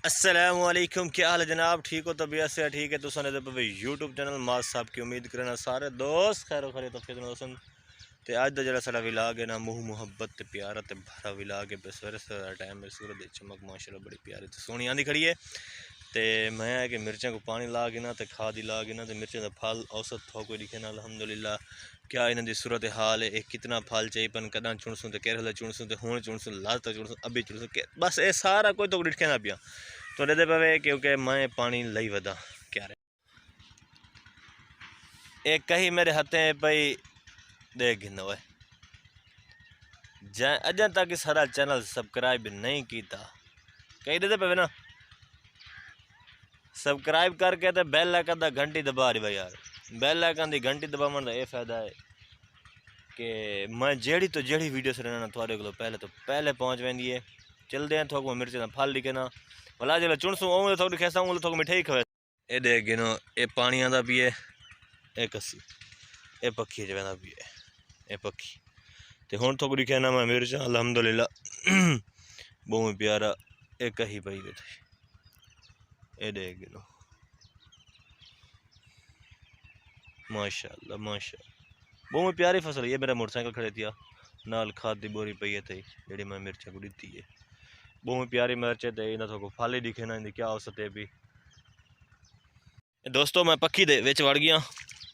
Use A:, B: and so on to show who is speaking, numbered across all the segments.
A: अस्सलामुअलैकुम, क्या हाल है जनाब? ठीक हो? तबीयत से ठीक है? तुसा ने पे यूट्यूब चैनल माज साहब की उम्मीद करना सारे दोस्त खैर खरे तो फिर दोस्तन ते अज दा जेड़ा साडा विलाग है ना मुँह मुहब्बत ते प्यारा ते भरा विलाग है। सवेरे सवेरे टाइम में सूरज दी चमक माशाल्लाह बड़ी प्यारी ते सोहनी आंदी खड़ी है। ते मैं है कि मिर्चों को पानी ला के ना ते खाद ला के ना ते मिर्चों का फल औसत थो कोई दिखे ना अल्हम्दुलिल्लाह। क्या इन्हों की सूरत हाल है, कितना फल चाहिए पन कदा चुनसूँ तो केरल चुनसूँ तो हूँ चुनसूँ लास्ट तक चुनसूँ अभी चुनसूँ बस ये सारा कोई तो दिखे ना पिया तो दे पवे क्योंकि मैं पानी लई वदा क्या एक कही मेरे हथे पई देख गिनो है जै अजा तक सारा चैनल सब्सक्राइब नहीं किया कही दे पे ना सब्सक्राइब करके तो बेल आइकन दा घंटी दबा रही भाई यार। बेल आइकन दी घंटी दबावन का यह फायदा है कि मैं जेड़ी तो जेड़ी वीडियो से रहना थोड़े को पहले पहुँच वेंदी है। चलते हैं थोक मिर्च का फल दिखे ना भला जो चुनसूँ ओं थोड़ी खेसा ओं थोक मिठाई खवे ये देख गिनो ये पानी आंदा पिए ये कसी ये पक्षी च पिए ये पक्षी तो हूँ थोक दिखे ना मैं मिर्च अल्हम्दुलिल्लाह बहुत प्यारा एक ही पई थे ये देख गिनो माशाअल्लाह माशाअल्लाह बहुत प्यारी फसल है। मेरा मोटरसाइकिल खड़े थिया नाल खाद दी बोरी पई है थी जी मैं मिर्चा को दी है बहुत प्यारी मिर्च है। तो इन्हें फल ही दिखे ना इनकी क्या औसत है भी दोस्तों मैं पक्षी दे विच वड़ गया।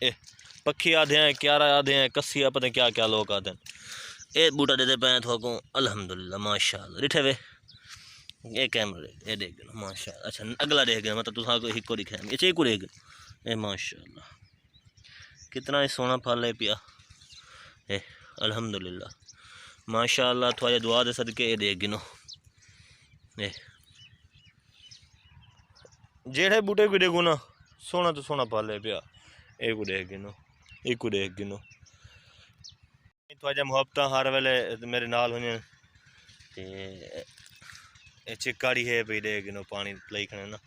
A: ए पक्षी आधे हैं क्यारा आधे हैं कस्सी पता क्या क्या लोग आते हैं। ये बूटा दे पे थोको अल्हम्दुलिल्लाह माशाअल्लाह रिठे वे ये कैमरे ये देख माशाअल्लाह। अच्छा अगला देख गया मतलब तुसा को हिको दिखे ये चेकू देख ये माशाअल्लाह कितना ही सोना फल है पिया ए अल्हम्दुलिल्लाह माशाअल्लाह। थोड़े दुआ दे सदके ये देख गिनो ए जेड़े बूटे को देखो ना सोना तो सोना फल है पिया ये को देख गिनो एक को देख गिनो थोड़ा मुहब्बत हर वेले मेरे नाल होने ते चिकाड़ी है भाई देख गिनो पानी पलाई खने ना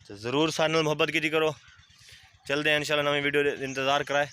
A: तो ज़रूर सारे मोहब्बत की करो। चलते हैं इंशाल्लाह नवी वीडियो इंतज़ार कराए।